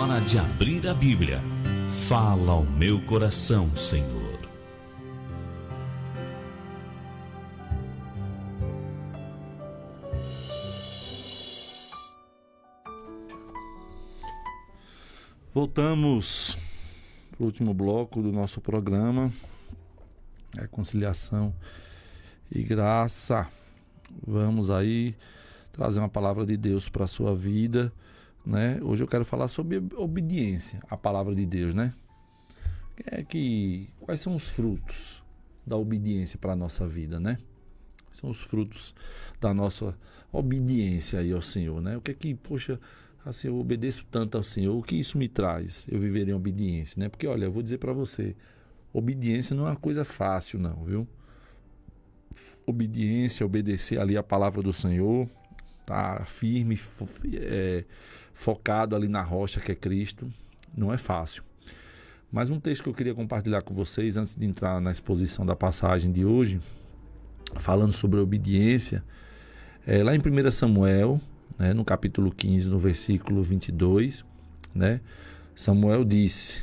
hora de abrir a Bíblia. Fala ao meu coração, Senhor. Voltamos para o último bloco do nosso programa, Reconciliação e Graça. Vamos aí trazer uma palavra de Deus para a sua vida, né? Hoje eu quero falar sobre obediência à palavra de Deus, né? Quais são os frutos da obediência para a nossa vida, né? Quais são os frutos da nossa obediência aí ao Senhor, né? Assim, eu obedeço tanto ao Senhor, o que isso me traz? Eu viver em obediência, né? Porque, olha, eu vou dizer para você, obediência não é uma coisa fácil, não, viu? Obediência, obedecer ali a palavra do Senhor, tá firme, focado ali na rocha que é Cristo, não é fácil. Mas um texto que eu queria compartilhar com vocês, antes de entrar na exposição da passagem de hoje, falando sobre obediência, lá em 1 Samuel, né, no capítulo 15, no versículo 22, né, Samuel disse: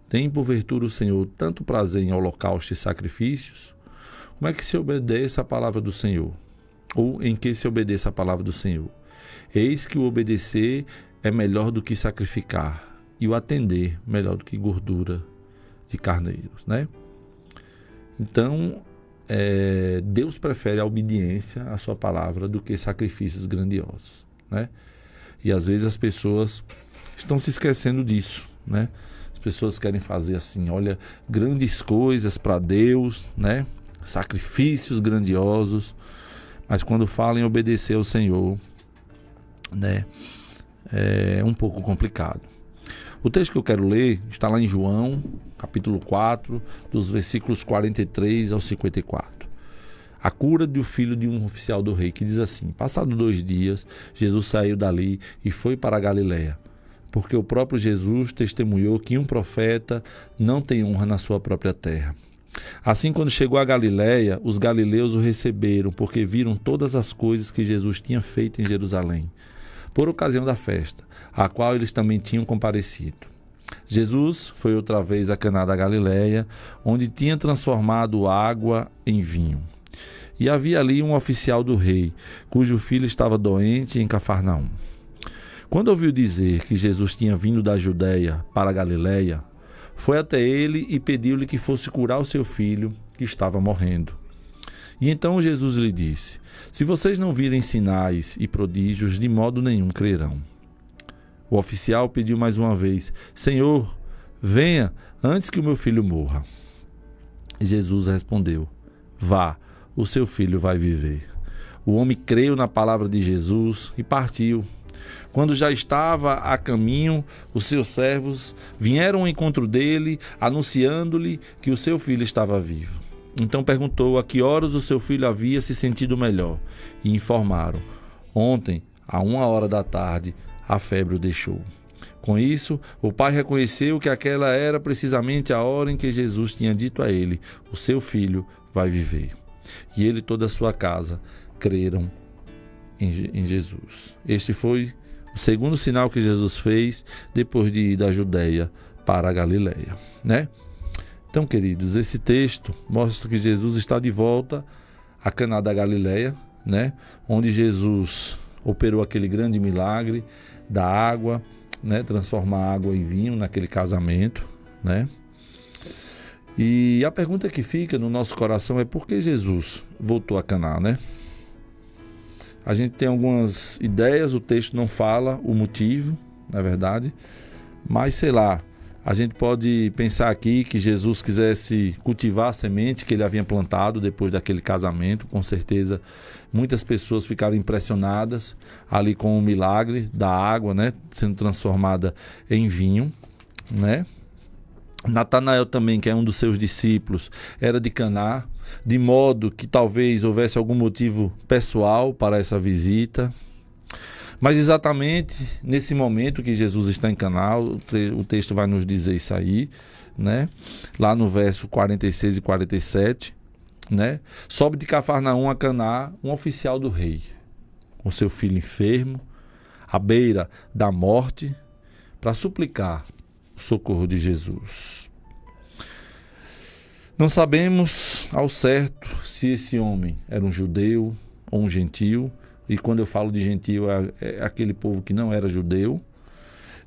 tem porventura o Senhor tanto prazer em holocaustos e sacrifícios? Como é que se obedece a palavra do Senhor? Ou em que se obedeça a palavra do Senhor? Eis que o obedecer é melhor do que sacrificar, e o atender melhor do que gordura de carneiros, né? Então, Deus prefere a obediência à sua palavra do que sacrifícios grandiosos, né? E às vezes as pessoas estão se esquecendo disso, né? As pessoas querem fazer assim, olha, grandes coisas para Deus, né? Sacrifícios grandiosos, mas quando falam em obedecer ao Senhor, né, é um pouco complicado. O texto que eu quero ler está lá em João, capítulo 4, dos versículos 43 ao 54. A cura do filho de um oficial do rei, que diz assim: passado 2 dias, Jesus saiu dali e foi para a Galiléia, porque o próprio Jesus testemunhou que um profeta não tem honra na sua própria terra. Assim, quando chegou a Galiléia, os galileus o receberam, porque viram todas as coisas que Jesus tinha feito em Jerusalém, por ocasião da festa, a qual eles também tinham comparecido. Jesus foi outra vez a Caná da Galiléia, onde tinha transformado água em vinho. E havia ali um oficial do rei, cujo filho estava doente em Cafarnaum. Quando ouviu dizer que Jesus tinha vindo da Judeia para a Galiléia, foi até ele e pediu-lhe que fosse curar o seu filho, que estava morrendo. E então Jesus lhe disse: se vocês não virem sinais e prodígios, de modo nenhum crerão. O oficial pediu mais uma vez: Senhor, venha antes que o meu filho morra. E Jesus respondeu: vá, o seu filho vai viver. O homem creu na palavra de Jesus e partiu. Quando já estava a caminho, os seus servos vieram ao encontro dele, anunciando-lhe que o seu filho estava vivo. Então perguntou a que horas o seu filho havia se sentido melhor, e informaram: ontem, à 1h da tarde, a febre o deixou. Com isso, o pai reconheceu que aquela era precisamente a hora em que Jesus tinha dito a ele: o seu filho vai viver. E ele e toda a sua casa creram em Jesus. Este foi o segundo sinal que Jesus fez depois de ir da Judeia para a Galiléia, né? Então, queridos, esse texto mostra que Jesus está de volta a Caná da Galiléia, né? Onde Jesus operou aquele grande milagre da água, né? Transformar água em vinho naquele casamento, né? E a pergunta que fica no nosso coração é: por que Jesus voltou a Caná, né? A gente tem algumas ideias, o texto não fala o motivo, na verdade, mas sei lá, a gente pode pensar aqui que Jesus quisesse cultivar a semente que ele havia plantado depois daquele casamento. Com certeza, muitas pessoas ficaram impressionadas ali com o milagre da água, né, sendo transformada em vinho, né? Natanael também, que é um dos seus discípulos, era de Caná, de modo que talvez houvesse algum motivo pessoal para essa visita. Mas exatamente nesse momento que Jesus está em Caná, o texto vai nos dizer isso aí, né? Lá no verso 46 e 47, né? Sobe de Cafarnaum a Caná um oficial do rei, com seu filho enfermo, à beira da morte. para suplicar o socorro de Jesus. Não sabemos ao certo se esse homem era um judeu ou um gentil, e quando eu falo de gentil é aquele povo que não era judeu.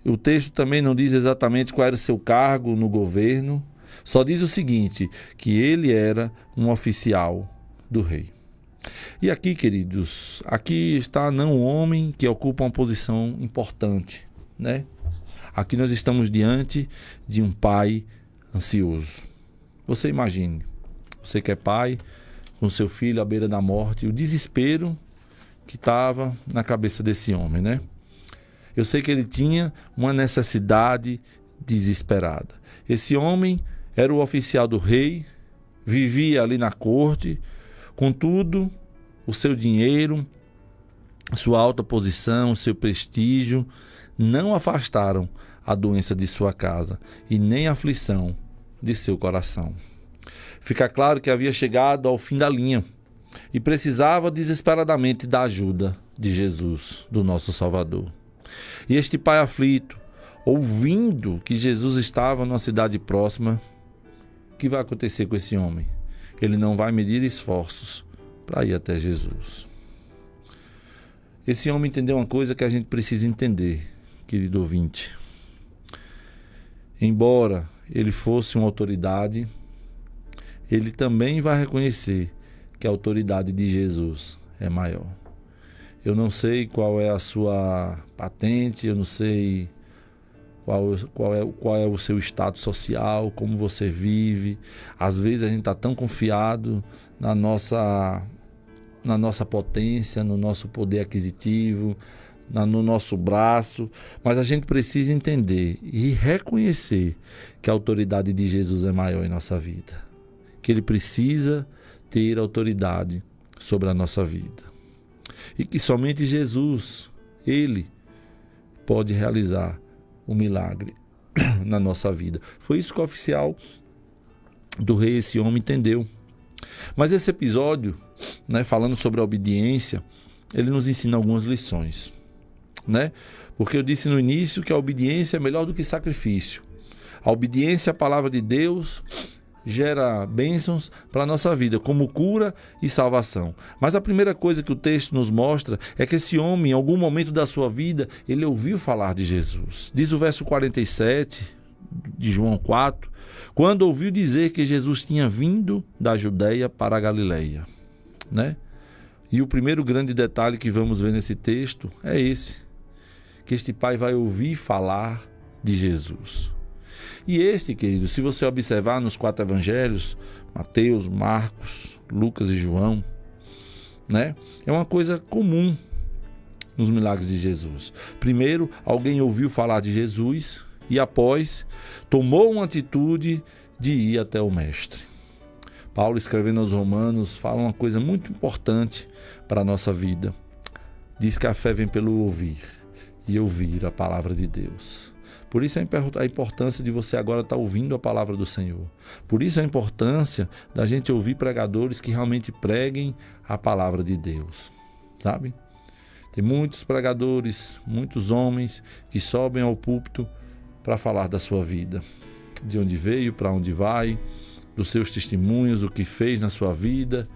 O texto também não diz exatamente qual era o seu cargo no governo, só diz o seguinte, que ele era um oficial do rei. E aqui, queridos, aqui está não um homem que ocupa uma posição importante, né? Aqui nós estamos diante de um pai ansioso. Você imagine, você que é pai, com seu filho à beira da morte, o desespero que estava na cabeça desse homem, né? Eu sei que ele tinha uma necessidade desesperada. Esse homem era o oficial do rei, vivia ali na corte, contudo, o seu dinheiro, sua alta posição, seu prestígio, não afastaram a doença de sua casa e nem a aflição de seu coração. Fica claro que havia chegado ao fim da linha e precisava desesperadamente da ajuda de Jesus, do nosso Salvador. E este pai aflito, ouvindo que Jesus estava numa cidade próxima, o que vai acontecer com esse homem? Ele não vai medir esforços para ir até Jesus. Esse homem entendeu uma coisa que a gente precisa entender, querido ouvinte. Embora ele fosse uma autoridade, ele também vai reconhecer que a autoridade de Jesus é maior. Eu não sei qual é a sua patente, eu não sei qual é o seu status social, como você vive. Às vezes a gente está tão confiado na nossa potência, no nosso poder aquisitivo, no nosso braço, mas a gente precisa entender e reconhecer que a autoridade de Jesus é maior em nossa vida, que ele precisa ter autoridade sobre a nossa vida e que somente Jesus, ele pode realizar um milagre na nossa vida. Foi isso que o oficial do rei, esse homem, entendeu. Mas esse episódio, falando sobre a obediência, ele nos ensina algumas lições, Porque eu disse no início que a obediência é melhor do que sacrifício. A obediência à palavra de Deus gera bênçãos para a nossa vida, como cura e salvação. Mas a primeira coisa que o texto nos mostra é que esse homem, em algum momento da sua vida, ele ouviu falar de Jesus. Diz o verso 47 de João 4, quando ouviu dizer que Jesus tinha vindo da Judeia para a Galileia. E o primeiro grande detalhe que vamos ver nesse texto é esse, que este pai vai ouvir falar de Jesus. E este, querido, se você observar nos 4 evangelhos, Mateus, Marcos, Lucas e João, é uma coisa comum nos milagres de Jesus. Primeiro, alguém ouviu falar de Jesus e após, tomou uma atitude de ir até o mestre. Paulo, escrevendo aos Romanos, fala uma coisa muito importante para a nossa vida. Diz que a fé vem pelo ouvir e ouvir a palavra de Deus. Por isso a importância de você agora estar ouvindo a palavra do Senhor. Por isso a importância da gente ouvir pregadores que realmente preguem a palavra de Deus, sabe? Tem muitos pregadores, muitos homens que sobem ao púlpito para falar da sua vida, de onde veio, para onde vai, dos seus testemunhos, o que fez na sua vida,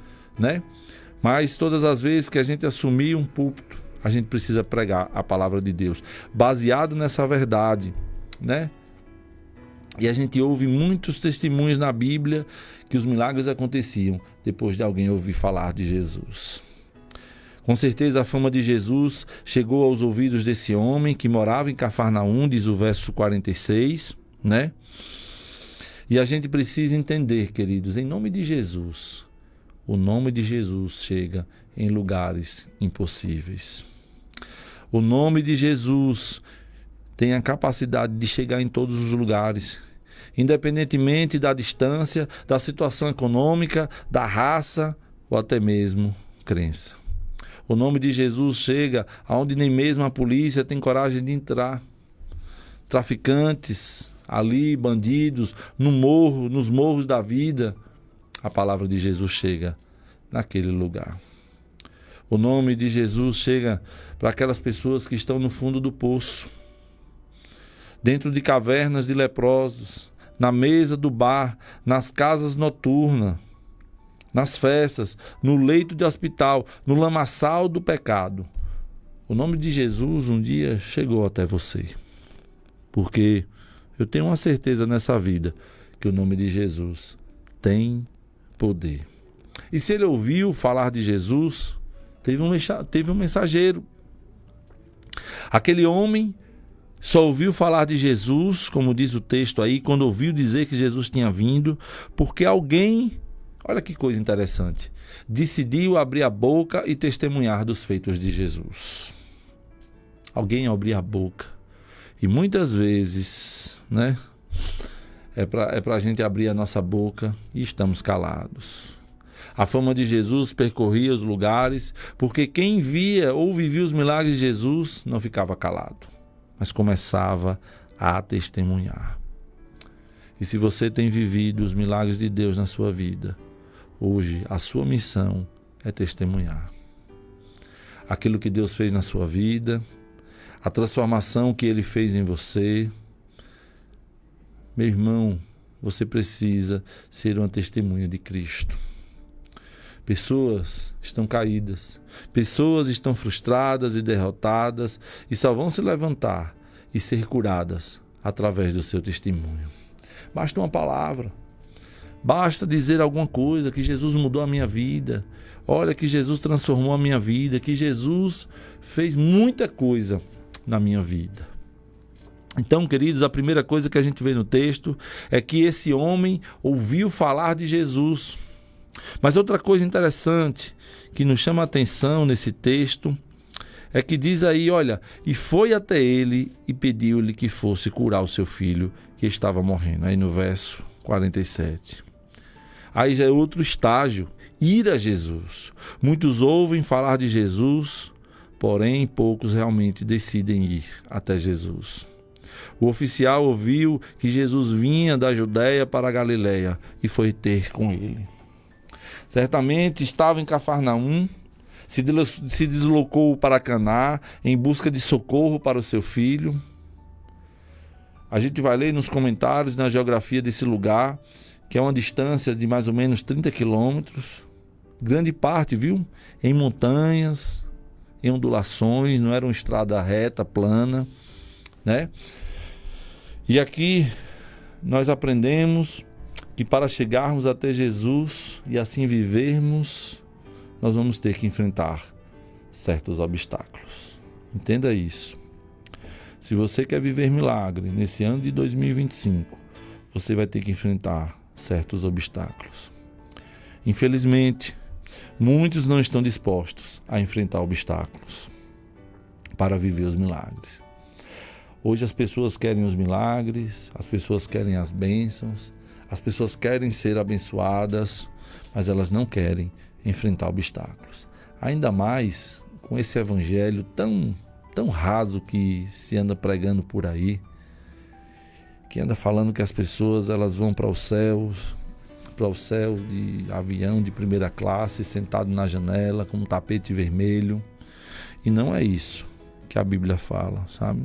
Mas todas as vezes que a gente assumir um púlpito, a gente precisa pregar a palavra de Deus, baseado nessa verdade, E a gente ouve muitos testemunhos na Bíblia que os milagres aconteciam depois de alguém ouvir falar de Jesus. Com certeza a fama de Jesus chegou aos ouvidos desse homem que morava em Cafarnaum, diz o verso 46, E a gente precisa entender, queridos, em nome de Jesus, o nome de Jesus chega em lugares impossíveis. O nome de Jesus tem a capacidade de chegar em todos os lugares, independentemente da distância, da situação econômica, da raça ou até mesmo crença. O nome de Jesus chega aonde nem mesmo a polícia tem coragem de entrar. Traficantes ali, bandidos, nos morros da vida, a palavra de Jesus chega naquele lugar. O nome de Jesus chega para aquelas pessoas que estão no fundo do poço. dentro de cavernas de leprosos, na mesa do bar, nas casas noturnas, nas festas, no leito de hospital, no lamaçal do pecado. O nome de Jesus um dia chegou até você. Porque eu tenho uma certeza nessa vida que o nome de Jesus tem poder. E se ele ouviu falar de Jesus, teve um mensageiro. Aquele homem só ouviu falar de Jesus, como diz o texto aí, quando ouviu dizer que Jesus tinha vindo, porque alguém, olha que coisa interessante, decidiu abrir a boca e testemunhar dos feitos de Jesus. Alguém abrir a boca. E muitas vezes, né, é para a gente abrir a nossa boca e estamos calados. A fama de Jesus percorria os lugares, porque quem via ou vivia os milagres de Jesus não ficava calado, mas começava a testemunhar. E se você tem vivido os milagres de Deus na sua vida, hoje a sua missão é testemunhar. Aquilo que Deus fez na sua vida, a transformação que Ele fez em você. Meu irmão, você precisa ser uma testemunha de Cristo. Pessoas estão caídas, pessoas estão frustradas e derrotadas e só vão se levantar e ser curadas através do seu testemunho. Basta uma palavra, basta dizer alguma coisa, que Jesus mudou a minha vida, olha que Jesus transformou a minha vida, que Jesus fez muita coisa na minha vida. Então, queridos, a primeira coisa que a gente vê no texto é que esse homem ouviu falar de Jesus. Mas outra coisa interessante que nos chama a atenção nesse texto é que diz aí, olha, e foi até ele e pediu-lhe que fosse curar o seu filho que estava morrendo. Aí no verso 47. Aí já é outro estágio, ir a Jesus. Muitos ouvem falar de Jesus, porém poucos realmente decidem ir até Jesus. O oficial ouviu que Jesus vinha da Judéia para a Galiléia e foi ter com ele. Certamente estava em Cafarnaum, se deslocou para Caná em busca de socorro para o seu filho. A gente vai ler nos comentários, na geografia desse lugar, que é uma distância de mais ou menos 30 quilômetros. Grande parte, viu? Em montanhas, em ondulações, não era uma estrada reta, plana, né? E aqui nós aprendemos que para chegarmos até Jesus e assim vivermos, nós vamos ter que enfrentar certos obstáculos. Entenda isso. Se você quer viver milagre nesse ano de 2025, você vai ter que enfrentar certos obstáculos. Infelizmente, muitos não estão dispostos a enfrentar obstáculos para viver os milagres. Hoje as pessoas querem os milagres, as pessoas querem as bênçãos, as pessoas querem ser abençoadas, mas elas não querem enfrentar obstáculos. Ainda mais com esse evangelho tão raso que se anda pregando por aí, que anda falando que as pessoas elas vão para o céu de avião de primeira classe, sentado na janela com um tapete vermelho. E não é isso que a Bíblia fala, sabe?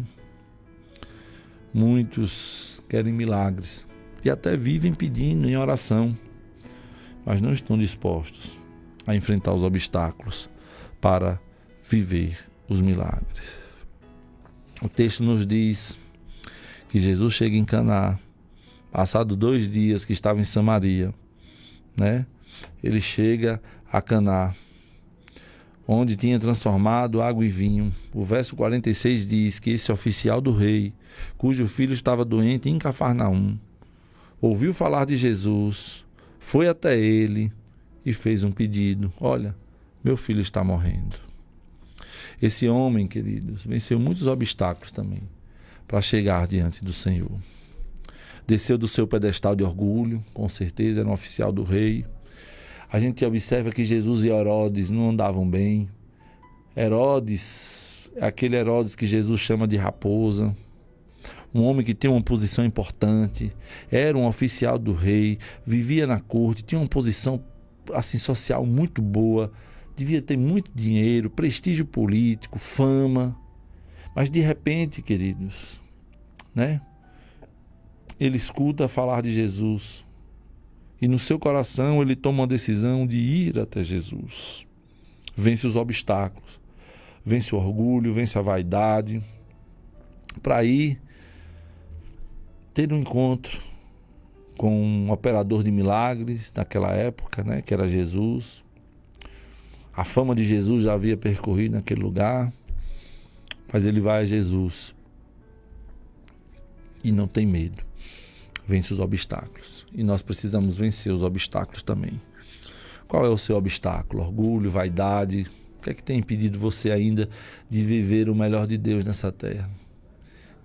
Muitos querem milagres e até vivem pedindo em oração, mas não estão dispostos a enfrentar os obstáculos para viver os milagres. O texto nos diz que Jesus chega em Caná, passado 2 dias que estava em Samaria, né? Ele chega a Caná, onde tinha transformado água em vinho. O verso 46 diz que esse oficial do rei, cujo filho estava doente em Cafarnaum, ouviu falar de Jesus, foi até ele e fez um pedido. Olha, meu filho está morrendo. Esse homem, queridos, venceu muitos obstáculos também para chegar diante do Senhor. Desceu do seu pedestal de orgulho, com certeza era um oficial do rei. A gente observa que Jesus e Herodes não andavam bem. Herodes, aquele Herodes que Jesus chama de raposa, um homem que tem uma posição importante, era um oficial do rei, vivia na corte, tinha uma posição assim, social muito boa, devia ter muito dinheiro, prestígio político, fama. Mas de repente, queridos, né? Ele escuta falar de Jesus. E no seu coração ele toma uma decisão de ir até Jesus. Vence os obstáculos. Vence o orgulho, vence a vaidade. Para ir ter um encontro com um operador de milagres daquela época, né? Que era Jesus. A fama de Jesus já havia percorrido naquele lugar. Mas ele vai a Jesus. E não tem medo. Vence os obstáculos. E nós precisamos vencer os obstáculos também. Qual é o seu obstáculo? Orgulho, vaidade? O que é que tem impedido você ainda de viver o melhor de Deus nessa terra?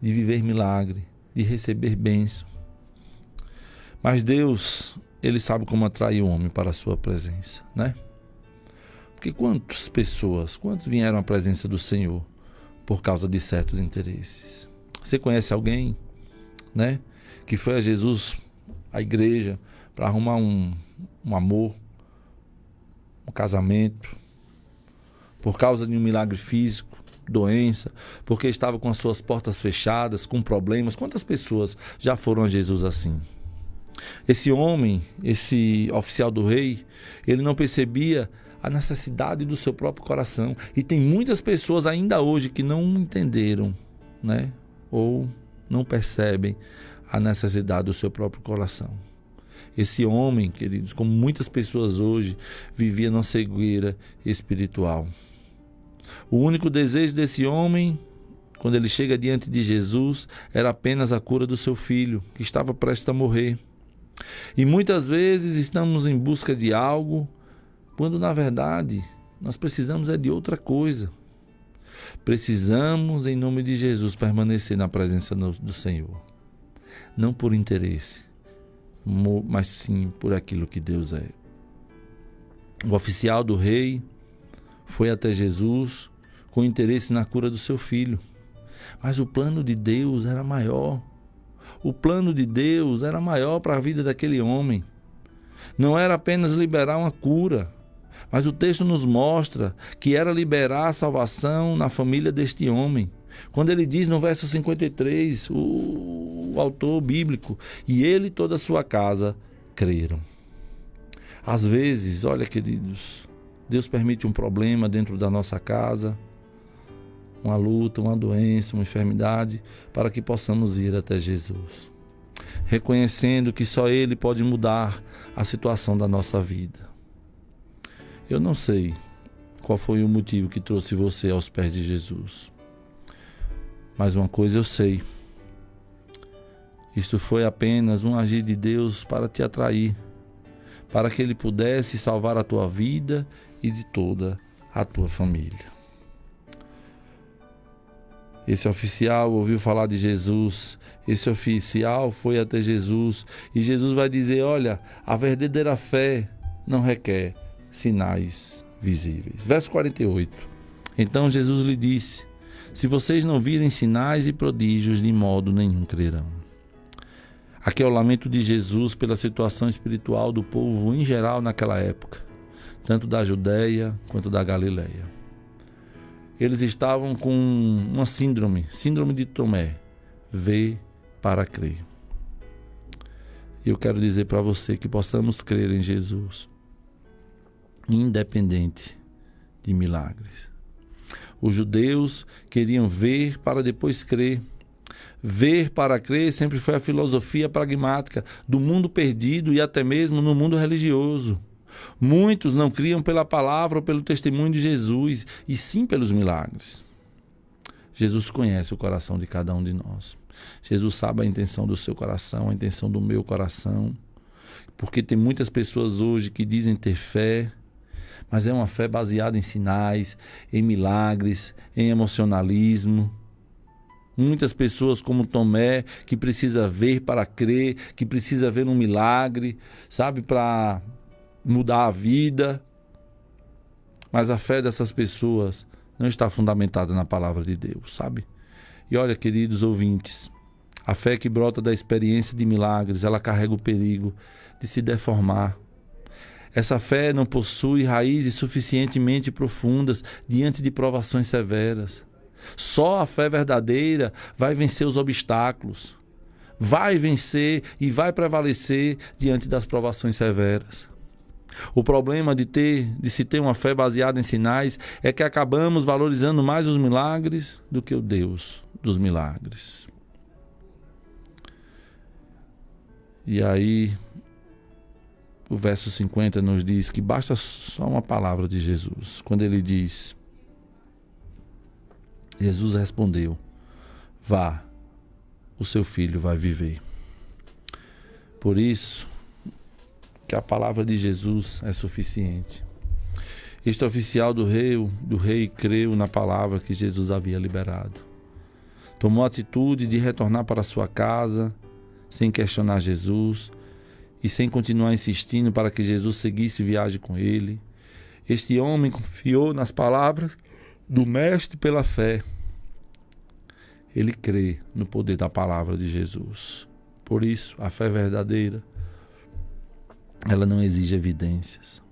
De viver milagre, de receber bênção. Mas Deus, Ele sabe como atrair o homem para a sua presença, né? Porque quantos vieram à presença do Senhor por causa de certos interesses? Você conhece alguém, né? Que foi a Jesus, a igreja, para arrumar um amor, um casamento, por causa de um milagre físico, doença, porque estava com as suas portas fechadas, com problemas. Quantas pessoas já foram a Jesus assim? Esse homem, esse oficial do rei, ele não percebia a necessidade do seu próprio coração. E tem muitas pessoas ainda hoje que não entenderam, né? Ou não percebem a necessidade do seu próprio coração. Esse homem, queridos, como muitas pessoas hoje, vivia numa cegueira espiritual. O único desejo desse homem, quando ele chega diante de Jesus, era apenas a cura do seu filho, que estava prestes a morrer. E muitas vezes estamos em busca de algo, quando na verdade nós precisamos de outra coisa. Precisamos, em nome de Jesus, permanecer na presença do Senhor. Não por interesse, mas sim por aquilo que Deus é. O oficial do rei foi até Jesus com interesse na cura do seu filho. Mas o plano de Deus era maior. O plano de Deus era maior para a vida daquele homem. Não era apenas liberar uma cura, mas o texto nos mostra que era liberar a salvação na família deste homem. Quando ele diz no verso 53, o autor bíblico, e ele e toda a sua casa creram. Às vezes, olha queridos, Deus permite um problema dentro da nossa casa, uma luta, uma doença, uma enfermidade, para que possamos ir até Jesus, reconhecendo que só Ele pode mudar a situação da nossa vida. Eu não sei qual foi o motivo que trouxe você aos pés de Jesus, mas uma coisa eu sei: isto foi apenas um agir de Deus para te atrair, para que Ele pudesse salvar a tua vida e de toda a tua família. Esse oficial ouviu falar de Jesus, esse oficial foi até Jesus, e Jesus vai dizer: olha, a verdadeira fé não requer sinais visíveis. Verso 48. Então Jesus lhe disse: se vocês não virem sinais e prodígios, de modo nenhum crerão. Aqui é o lamento de Jesus pela situação espiritual do povo em geral naquela época, tanto da Judeia quanto da Galileia. Eles estavam com uma síndrome de Tomé, vê para crer. E eu quero dizer para você que possamos crer em Jesus, independente de milagres. Os judeus queriam ver para depois crer. Ver para crer sempre foi a filosofia pragmática do mundo perdido e até mesmo no mundo religioso. Muitos não criam pela palavra ou pelo testemunho de Jesus, e sim pelos milagres. Jesus conhece o coração de cada um de nós. Jesus sabe a intenção do seu coração, a intenção do meu coração. Porque tem muitas pessoas hoje que dizem ter fé, mas é uma fé baseada em sinais, em milagres, em emocionalismo. Muitas pessoas como Tomé, que precisa ver para crer, que precisa ver um milagre, sabe, para mudar a vida. Mas a fé dessas pessoas não está fundamentada na palavra de Deus, sabe? E olha, queridos ouvintes, a fé que brota da experiência de milagres, ela carrega o perigo de se deformar. Essa fé não possui raízes suficientemente profundas diante de provações severas. Só a fé verdadeira vai vencer os obstáculos, vai vencer e vai prevalecer diante das provações severas. O problema de se ter uma fé baseada em sinais é que acabamos valorizando mais os milagres do que o Deus dos milagres. E aí, o verso 50 nos diz que basta só uma palavra de Jesus. Quando ele diz, Jesus respondeu, vá, o seu filho vai viver. Por isso que a palavra de Jesus é suficiente. Este oficial do rei creu na palavra que Jesus havia liberado. Tomou a atitude de retornar para sua casa, sem questionar Jesus e sem continuar insistindo para que Jesus seguisse viagem com ele. Este homem confiou nas palavras do Mestre pela fé. Ele crê no poder da palavra de Jesus. Por isso, a fé verdadeira, ela não exige evidências.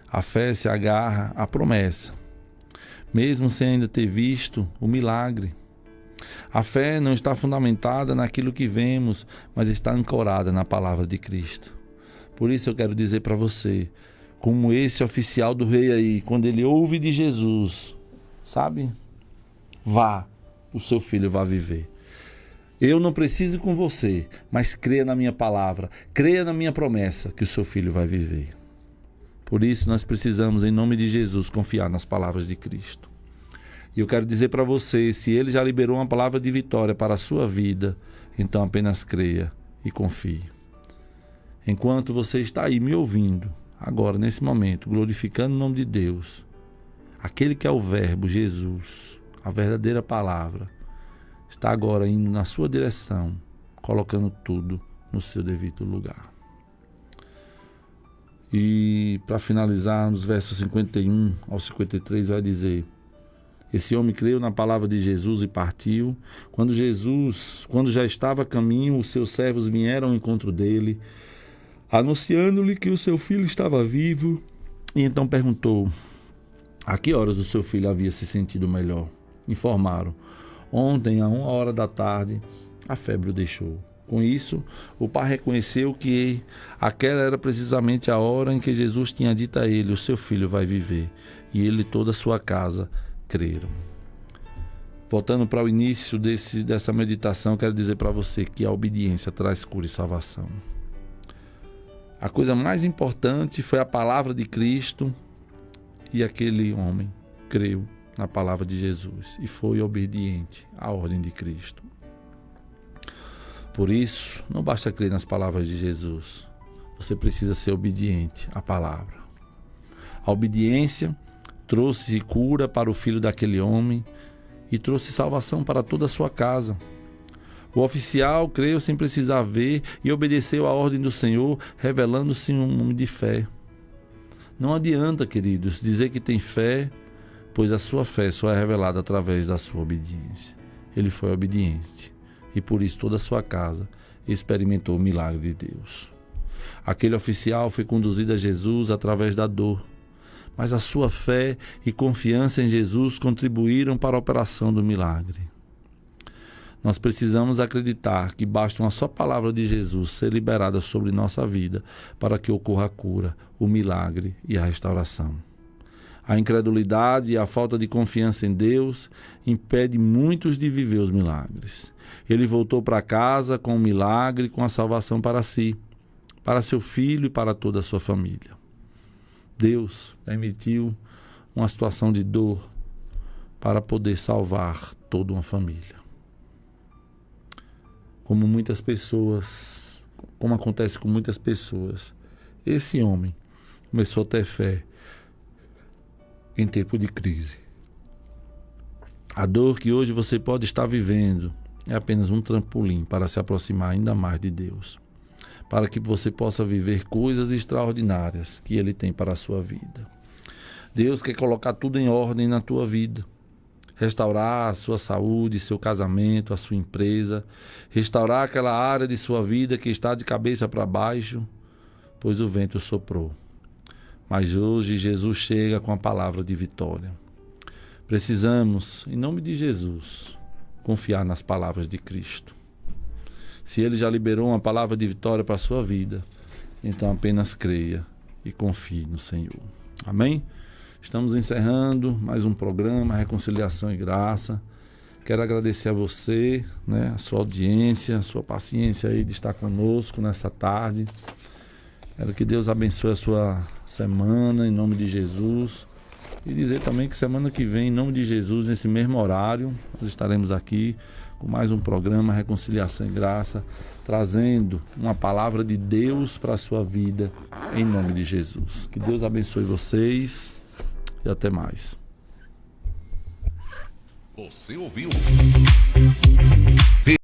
A fé se agarra à promessa, mesmo sem ainda ter visto o milagre. A fé não está fundamentada naquilo que vemos, mas está ancorada na palavra de Cristo. Por isso eu quero dizer para você, como esse oficial do rei aí, quando ele ouve de Jesus, sabe? Vá, o seu filho vai viver. Eu não preciso ir com você, mas creia na minha palavra, creia na minha promessa que o seu filho vai viver. Por isso nós precisamos, em nome de Jesus, confiar nas palavras de Cristo. E eu quero dizer para você, se ele já liberou uma palavra de vitória para a sua vida, então apenas creia e confie. Enquanto você está aí me ouvindo, agora, nesse momento, glorificando o nome de Deus, aquele que é o Verbo, Jesus, a verdadeira palavra, está agora indo na sua direção, colocando tudo no seu devido lugar. E para finalizar, nos versos 51 ao 53, vai dizer: esse homem creu na palavra de Jesus e partiu. Quando já estava a caminho, os seus servos vieram ao encontro dele, anunciando-lhe que o seu filho estava vivo. E então perguntou: a que horas o seu filho havia se sentido melhor? Informaram: ontem, a 1h da tarde, a febre o deixou. Com isso, o pai reconheceu que aquela era precisamente a hora em que Jesus tinha dito a ele: o seu filho vai viver. E ele e toda a sua casa creram. Voltando para o início dessa meditação, quero dizer para você que a obediência traz cura e salvação. A coisa mais importante foi a palavra de Cristo, e aquele homem creu na palavra de Jesus e foi obediente à ordem de Cristo. Por isso, não basta crer nas palavras de Jesus, você precisa ser obediente à palavra. A obediência trouxe cura para o filho daquele homem e trouxe salvação para toda a sua casa. O oficial creu sem precisar ver e obedeceu à ordem do Senhor, revelando-se um homem de fé. Não adianta, queridos, dizer que tem fé, pois a sua fé só é revelada através da sua obediência. Ele foi obediente e por isso toda a sua casa experimentou o milagre de Deus. Aquele oficial foi conduzido a Jesus através da dor, mas a sua fé e confiança em Jesus contribuíram para a operação do milagre. Nós precisamos acreditar que basta uma só palavra de Jesus ser liberada sobre nossa vida para que ocorra a cura, o milagre e a restauração. A incredulidade e a falta de confiança em Deus impede muitos de viver os milagres. Ele voltou para casa com o milagre, com a salvação para si, para seu filho e para toda a sua família. Deus permitiu uma situação de dor para poder salvar toda uma família. Como acontece com muitas pessoas, esse homem começou a ter fé em tempo de crise. A dor que hoje você pode estar vivendo é apenas um trampolim para se aproximar ainda mais de Deus, para que você possa viver coisas extraordinárias que Ele tem para a sua vida. Deus quer colocar tudo em ordem na tua vida, restaurar a sua saúde, seu casamento, a sua empresa, restaurar aquela área de sua vida que está de cabeça para baixo, pois o vento soprou. Mas hoje Jesus chega com a palavra de vitória. Precisamos, em nome de Jesus, confiar nas palavras de Cristo. Se Ele já liberou uma palavra de vitória para a sua vida, então apenas creia e confie no Senhor. Amém? Estamos encerrando mais um programa, Reconciliação e Graça. Quero agradecer a você, a sua audiência, a sua paciência aí de estar conosco nessa tarde. Quero que Deus abençoe a sua semana, em nome de Jesus. E dizer também que semana que vem, em nome de Jesus, nesse mesmo horário, nós estaremos aqui com mais um programa Reconciliação e Graça, trazendo uma palavra de Deus para a sua vida, em nome de Jesus. Que Deus abençoe vocês e até mais. Você ouviu?